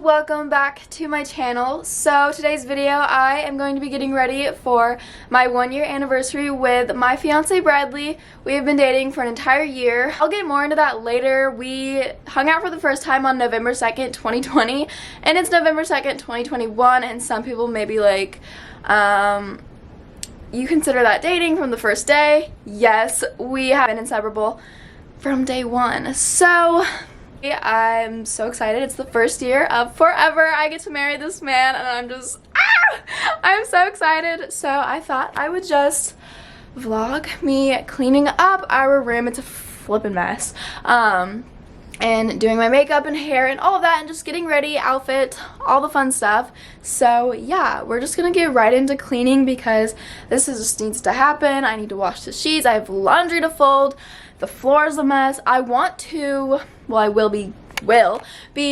welcome back to my channel. So today's video I am going to be getting ready for my 1-year anniversary with my fiance Bradley. We have been dating for an entire year. I'll get more into that later. We hung out for the first time on November 2nd, 2020, and it's November 2nd, 2021, and some people may be like, you consider that dating from the first day? Yes, we have been inseparable from day one. So I'm so excited. It's the first year of forever. I get to marry this man and I'm so excited. So I thought I would just vlog me cleaning up our room. It's a flippin' mess. And doing my makeup and hair and all of that and just getting ready, outfit, all the fun stuff. So yeah, we're just gonna get right into cleaning because just needs to happen. I need to wash the sheets. I have laundry to fold. The floor is a mess. I will be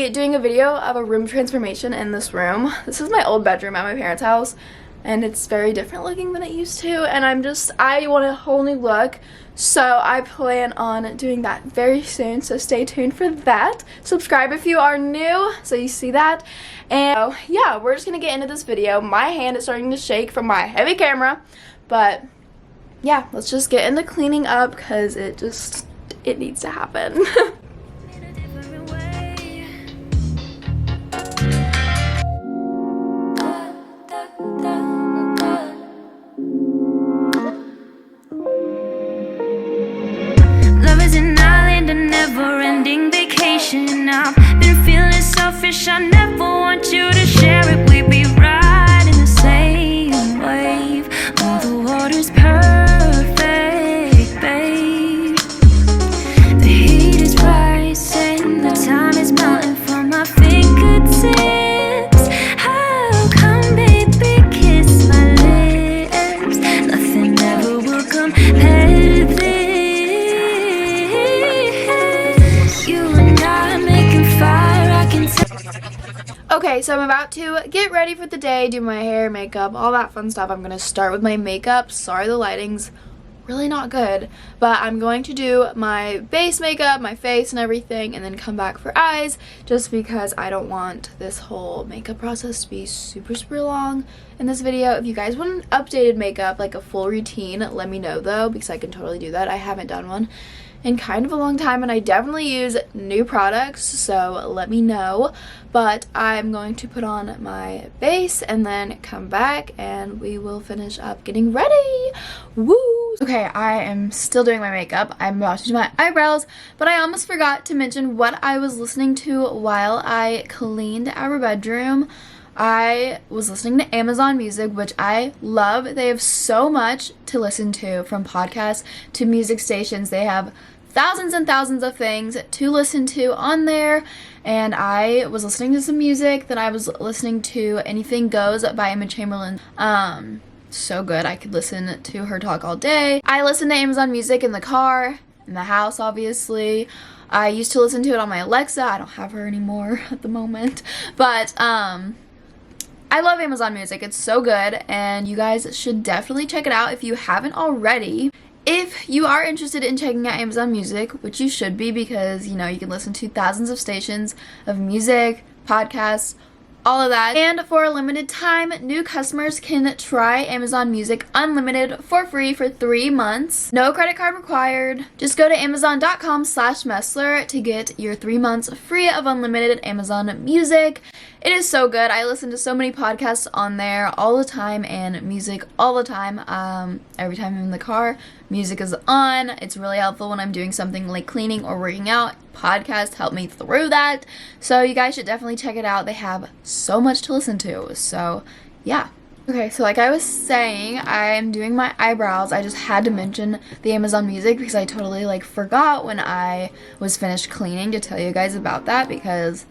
doing a video of a room transformation in this room. This is my old bedroom at my parents' house and it's very different looking than it used to, and I want a whole new look. So I plan on doing that very soon, so stay tuned for that. Subscribe if you are new so you see that. And yeah, we're just gonna get into this video. My hand is starting to shake from my heavy camera, but yeah, let's just get into cleaning up because it needs to happen. Love is an island, a never-ending vacation. I've been feeling selfish, I never want you to share it. We be riding the same wave, oh, the water's perfect, babe. The heat is rising, the time is melting from my fingertips. How come, baby, kiss my lips? Nothing ever will compare to this. Okay, so I'm about to get ready for the day, do my hair, makeup, all that fun stuff. I'm going to start with my makeup. Sorry the lighting's really not good, but I'm going to do my base makeup, my face and everything, and then come back for eyes, just because I don't want this whole makeup process to be super long in this video. If you guys want an updated makeup, like a full routine, let me know though, because I can totally do that. I haven't done one in kind of a long time, and I definitely use new products, so let me know. But I'm going to put on my base and then come back and we will finish up getting ready. Woo! Okay, I am still doing my makeup. I'm about to do my eyebrows, but I almost forgot to mention what I was listening to while I cleaned our bedroom. I was listening to Amazon Music, which I love. They have so much to listen to, from podcasts to music stations. They have thousands and thousands of things to listen to on there, and I was listening to some music. Then I was listening to Anything Goes by Emma Chamberlain. So good. I could listen to her talk all day. I listen to Amazon Music in the car, in the house, obviously. I used to listen to it on my Alexa. I don't have her anymore at the moment, but I love Amazon Music. It's so good, and you guys should definitely check it out if you haven't already. If you are interested in checking out Amazon Music, which you should be, because, you know, you can listen to thousands of stations of music, podcasts, all of that. And for a limited time, new customers can try Amazon Music Unlimited for free for 3 months. No credit card required. Just go to amazon.com/Messler to get your 3 months free of unlimited Amazon Music. It is so good. I listen to so many podcasts on there all the time and music all the time. Every time I'm in the car, music is on. It's really helpful when I'm doing something like cleaning or working out. Podcasts help me through that. So you guys should definitely check it out. They have so much to listen to. So yeah. Okay, so like I was saying, I'm doing my eyebrows. I just had to mention the Amazon Music because I totally forgot when I was finished cleaning to tell you guys about that, because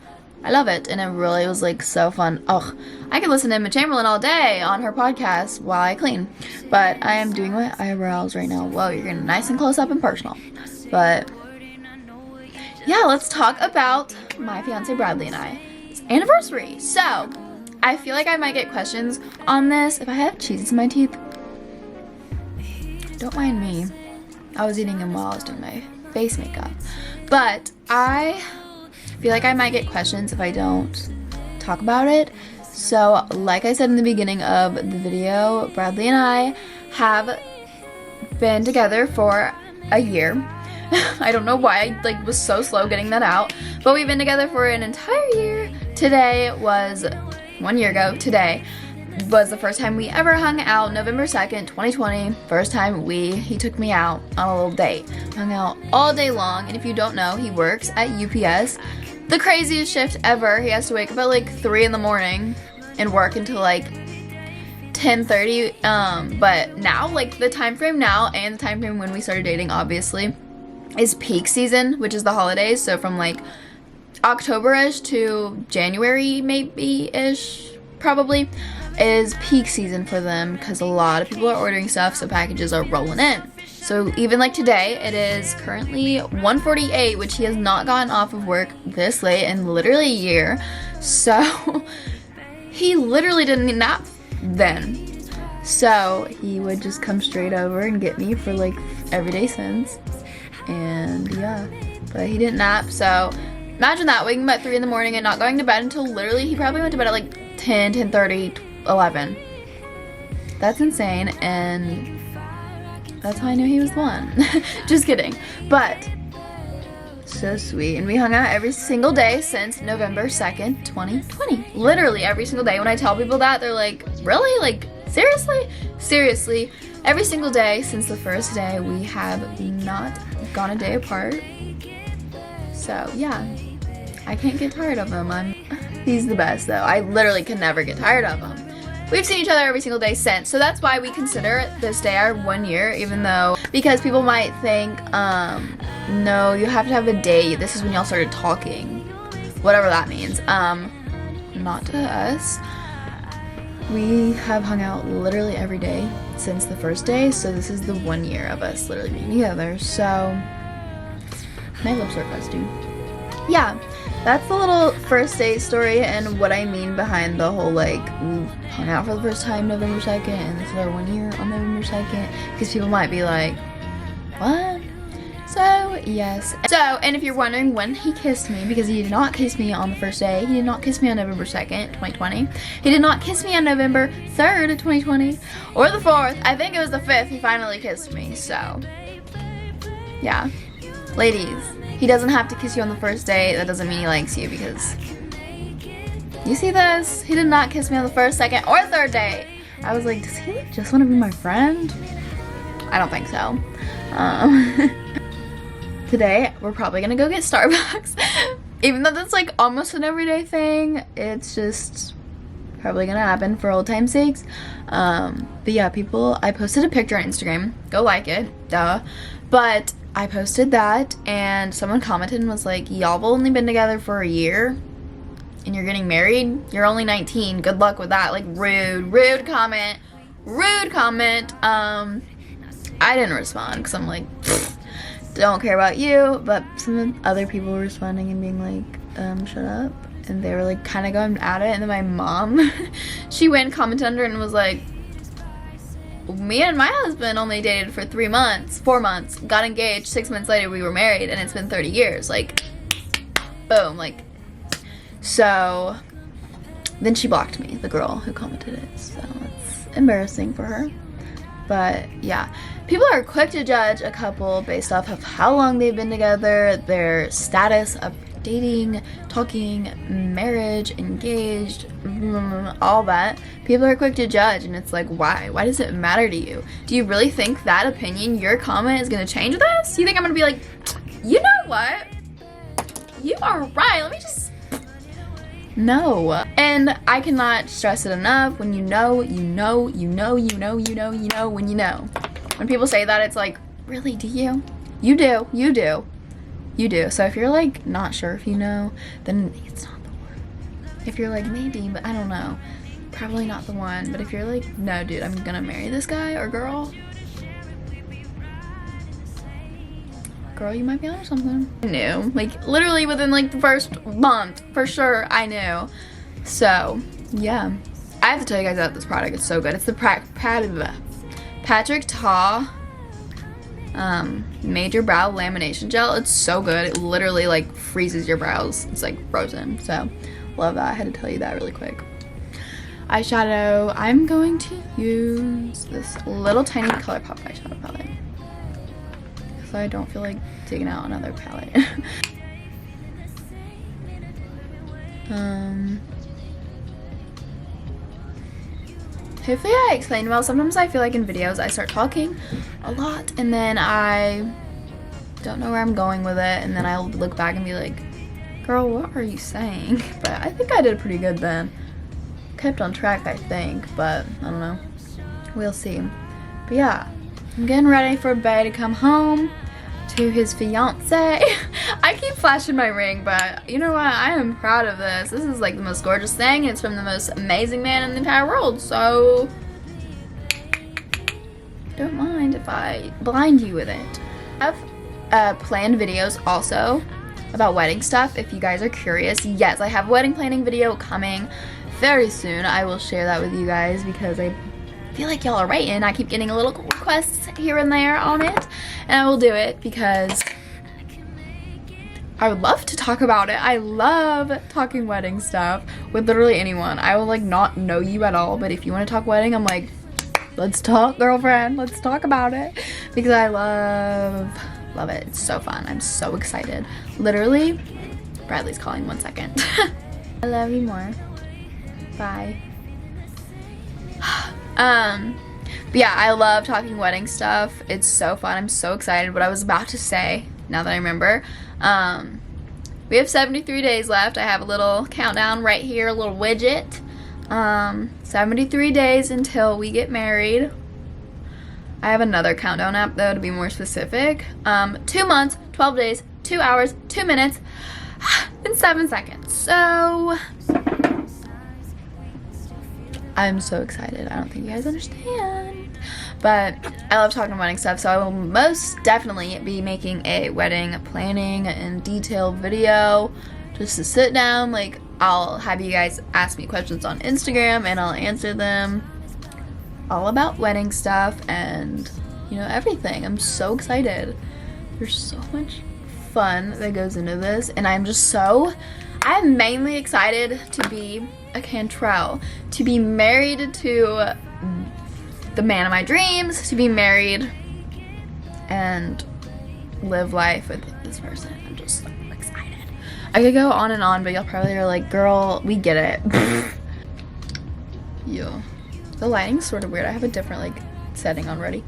I love it, and it really was so fun. Oh, I could listen to Emma Chamberlain all day on her podcast while I clean. But I am doing my eyebrows right now. Whoa, you're getting nice and close up and personal. But yeah, let's talk about my fiance Bradley and I's anniversary. So I feel like I might get questions on this. If I have cheese in my teeth, don't mind me. I was eating them while I was doing my face makeup. But I feel like I might get questions if I don't talk about it. So like I said in the beginning of the video, Bradley and I have been together for a year. I don't know why I was so slow getting that out, but we've been together for an entire year. Today was 1 year ago. Today was the first time we ever hung out, November 2nd, 2020. First time he took me out on a little date. Hung out all day long, and if you don't know, he works at UPS. The craziest shift ever. He has to wake up at like 3 in the morning and work until like 10:30. But now, like the time frame now and the time frame when we started dating, obviously, is peak season, which is the holidays. So from like October-ish to January maybe-ish, probably, is peak season for them because a lot of people are ordering stuff, so packages are rolling in. So even like today, it is currently 1:48, which he has not gotten off of work this late in literally a year. So he literally didn't nap then. So he would just come straight over and get me for like every day since. And yeah, but he didn't nap. So imagine that, waking up at 3 in the morning and not going to bed until literally, he probably went to bed at like 10, 10:30, 11. That's insane, and that's how I knew he was the one. Just kidding. But so sweet. And we hung out every single day since November 2nd, 2020. Literally every single day. When I tell people that, they're like, really? Like, seriously? Seriously. Every single day since the first day, we have not gone a day apart. So yeah, I can't get tired of him. He's the best though. I literally can never get tired of him. We've seen each other every single day since, so that's why we consider this day our 1 year, even though, because people might think, no, you have to have a date. This is when y'all started talking. Whatever that means. Not to us. We have hung out literally every day since the first day, so this is the 1 year of us literally being together. So my lips are crusty. Yeah, that's the little first date story and what I mean behind the whole like we hung out for the first time November 2nd and this is our 1 year on November 2nd, because people might be like, what? So yes. So, and if you're wondering when he kissed me, because he did not kiss me on the first day, he did not kiss me on November 2nd, 2020. He did not kiss me on November 3rd, 2020, or the 4th. I think it was the 5th he finally kissed me. So yeah, ladies, he doesn't have to kiss you on the first day. That doesn't mean he likes you, because you see this? He did not kiss me on the 1st, 2nd, or 3rd date. I was like, does he just want to be my friend? I don't think so. Today, we're probably gonna go get Starbucks. Even though that's like almost an everyday thing, it's just probably gonna happen for old time's sakes. But yeah, I posted a picture on Instagram. Go like it, duh. But I posted that and someone commented and was like, y'all have only been together for a year and you're getting married? You're only 19. Good luck with that. Like, rude comment. Rude comment. I didn't respond because I'm like, don't care about you. But some other people were responding and being like, shut up. And they were like kind of going at it. And then my mom, she went and commented under and was like, me and my husband only dated for 4 months, got engaged, 6 months later we were married, and it's been 30 years. Like, boom. Like, so then she blocked me, the girl who commented it. So it's embarrassing for her. But yeah, people are quick to judge a couple based off of how long they've been together, their status of dating, talking, marriage, engaged, all that. People are quick to judge, and it's like, why? Why does it matter to you? Do you really think that opinion, your comment, is gonna change this? You think I'm gonna be like, you know what? You are right. Let me just... No. And I cannot stress it enough. When you know, you know, you know, you know, you know, you know, when you know. When people say that, it's like, really, do you? You do. You do. You do. So if you're like not sure if you know, then it's not the one. If you're like maybe, but I don't know, probably not the one. But if you're like, no dude, I'm gonna marry this guy or girl, you might be onto something. I knew, like literally within like the first month, for sure I knew. So yeah, I have to tell you guys about this product. It's so good. It's the Patrick Ta Major Brow Lamination Gel. It's so good. It literally like freezes your brows. It's like frozen. So Love that. I had to tell you that really quick. Eyeshadow, I'm going to use this little tiny ColourPop eyeshadow palette because I don't feel like digging out another palette. Hopefully I explained well. Sometimes I feel like in videos I start talking a lot and then I don't know where I'm going with it, and then I'll look back and be like, girl, what are you saying? But I think I did pretty good then. Kept on track, I think, but I don't know. We'll see. But yeah, I'm getting ready for Bay to come home to his fiance. I keep flashing my ring, but you know what? I am proud of this. This is like the most gorgeous thing. It's from the most amazing man in the entire world, so don't mind if I blind you with it. I have planned videos also about wedding stuff if you guys are curious. Yes, I have a wedding planning video coming very soon. I will share that with you guys because I feel like y'all are waiting. I keep getting a little requests here and there on it, and I will do it because I would love to talk about it. I love talking wedding stuff with literally anyone. I will like not know you at all, but if you want to talk wedding, I'm like, let's talk, girlfriend. Let's talk about it because I love it. It's so fun. I'm so excited. Literally, Bradley's calling 1 second. I love you more. Bye. But yeah, I love talking wedding stuff. It's so fun. I'm so excited. What I was about to say, now that I remember, we have 73 days left. I have a little countdown right here, a little widget. 73 days until we get married. I have another countdown app though to be more specific. 2 months, 12 days, 2 hours, 2 minutes, and 7 seconds. So I'm so excited. I don't think you guys understand. But I love talking wedding stuff, so I will most definitely be making a wedding planning and detailed video just to sit down. Like, I'll have you guys ask me questions on Instagram and I'll answer them. All about wedding stuff and, you know, everything. I'm so excited. There's so much fun that goes into this, and I'm mainly excited to be a Cantrell, to be married to the man of my dreams, to be married and live life with this person. I'm just so excited. I could go on and on, but y'all probably are like, girl, we get it. Yeah. The lighting's sort of weird. I have a different like setting already.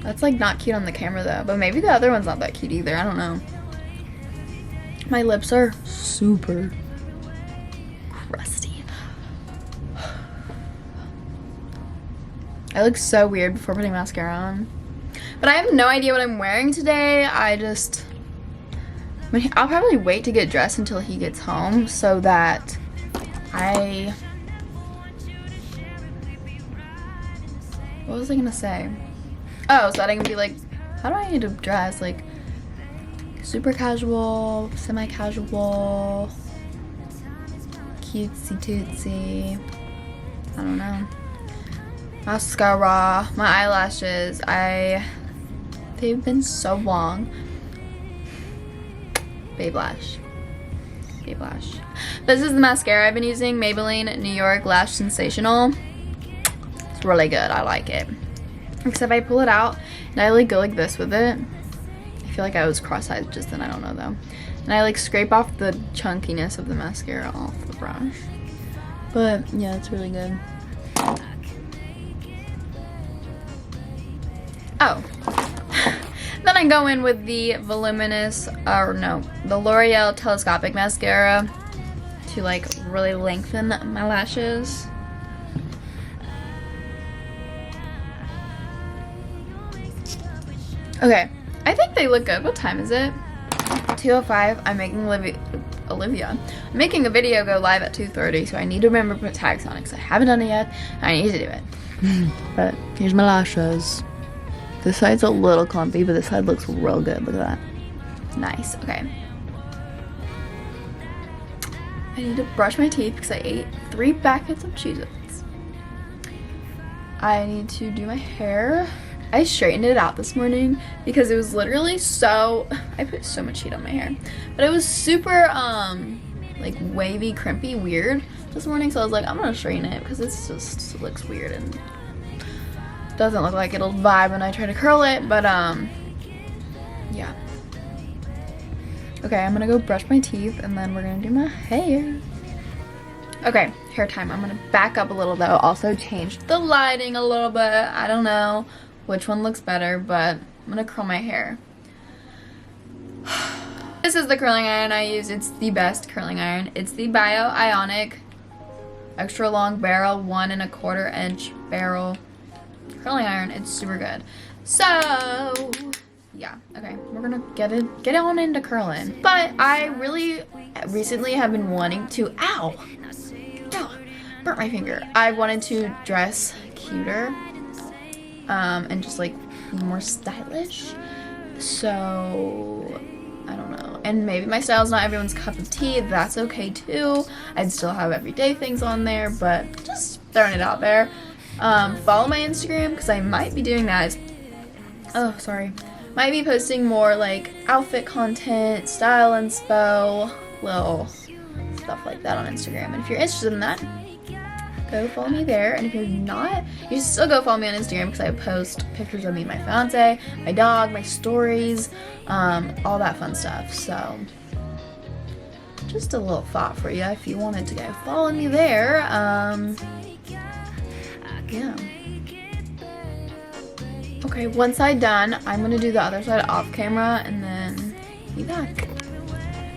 That's like not cute on the camera though, but maybe the other one's not that cute either. I don't know. My lips are super crusty. I look so weird before putting mascara on. But I have no idea what I'm wearing today. I'll probably wait to get dressed until he gets home so that what was I gonna say? Oh, so that I can be like, how do I need to dress? Like, super casual, semi-casual, cutesy tootsy. I don't know. Mascara, my eyelashes, they've been so long. Babe Lash. This is the mascara I've been using, Maybelline New York Lash Sensational. It's really good, I like it. Except I pull it out and I like go like this with it. I feel like I was cross-eyed just then, I don't know though. And I like scrape off the chunkiness of the mascara off the brush. But yeah, it's really good. Oh. Then I go in with the the L'Oreal Telescopic Mascara to like really lengthen my lashes. Okay, I think they look good. What time is it? 2:05. I'm making I'm making a video go live at 2:30, so I need to remember to put tags on it because I haven't done it yet. I need to do it. But here's my lashes. This side's a little clumpy, but this side looks real good. Look at that. Nice. Okay. I need to brush my teeth because I ate 3 packets of Cheez-Its. I need to do my hair. I straightened it out this morning because it was literally I put so much heat on my hair, but it was super like wavy, crimpy, weird this morning, so I was like, I'm gonna straighten it because it's just looks weird and doesn't look like it'll vibe when I try to curl it, but yeah. Okay, I'm gonna go brush my teeth and then we're gonna do my hair. Okay, hair time. I'm gonna back up a little though, also change the lighting a little bit. I don't know which one looks better, but I'm gonna curl my hair. This is the curling iron I use. It's the best curling iron. It's the Bio-Ionic extra long barrel, 1 1/4 inch barrel curling iron. It's super good. So yeah, okay, we're gonna get on into curling. But I really recently have been wanting to, ow, burnt my finger. I wanted to dress cuter and just like be more stylish. So I don't know, and maybe my style's not everyone's cup of tea. That's okay too. I'd still have everyday things on there, but just throwing it out there. Follow my Instagram because I might be doing that. Oh, sorry. Might be posting more like outfit content, style inspo, little stuff like that on Instagram. And if you're interested in that, go follow me there. And if you're not, you should still go follow me on Instagram because I post pictures of me and my fiance, my dog, my stories, all that fun stuff. So just a little thought for you if you wanted to go follow me there. Yeah. Okay, one side done. I'm gonna do the other side off camera and then be back.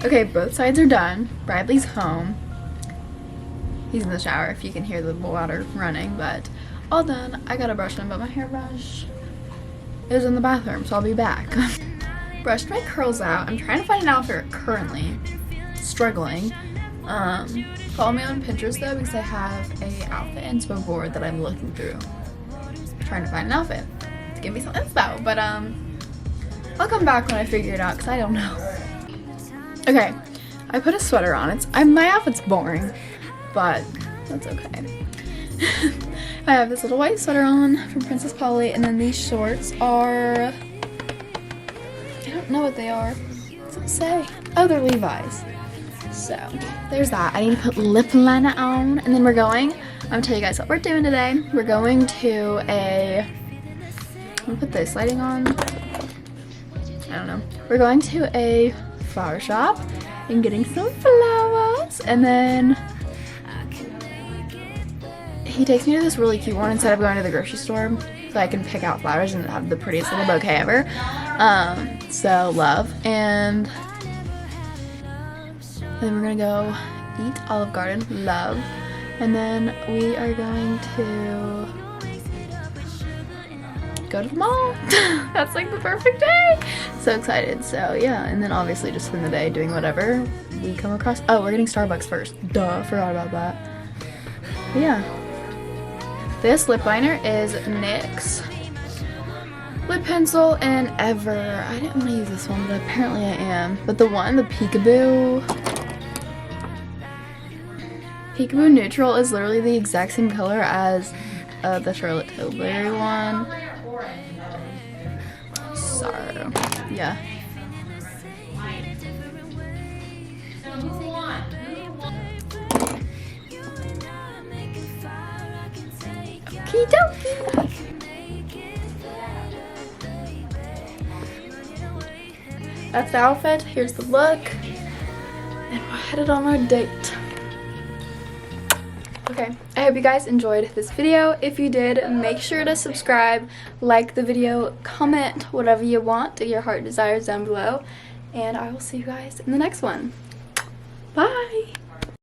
Okay, both sides are done. Bradley's home. He's in the shower if you can hear the water running, but all done. I gotta brush him, but my hairbrush is in the bathroom, so I'll be back. Brushed my curls out. I'm trying to find an outfit currently. Struggling. Follow me on Pinterest though because I have a outfit inspo board that I'm looking through. Trying to find an outfit to give me some inspo, but I'll come back when I figure it out because I don't know. Okay, I put a sweater on. My outfit's boring, but that's okay. I have this little white sweater on from Princess Polly, and then these shorts are, I don't know what they are. What does it say? Oh, they're Levi's. So there's that. I need to put lip liner on, and then I'm gonna tell you guys what we're doing today. We're going to I'm gonna put this lighting on. I don't know. We're going to a flower shop and getting some flowers, and then he takes me to this really cute one instead of going to the grocery store so I can pick out flowers and have the prettiest little bouquet ever. So love. And then we're gonna go eat Olive Garden, love, and then we are going to go to the mall. That's like the perfect day. So excited. So yeah, and then obviously just spend the day doing whatever we come across. Oh, we're getting Starbucks first. Duh, forgot about that. But yeah, this lip liner is NYX lip pencil and Ever. I didn't want to use this one, but apparently I am. But the Peekaboo Neutral is literally the exact same color as the Charlotte Tilbury one. So, yeah. Okie dokie. That's the outfit. Here's the look. And we're headed on our date. Okay, I hope you guys enjoyed this video. If you did, make sure to subscribe, like the video, comment whatever you want, your heart desires down below, and I will see you guys in the next one. Bye!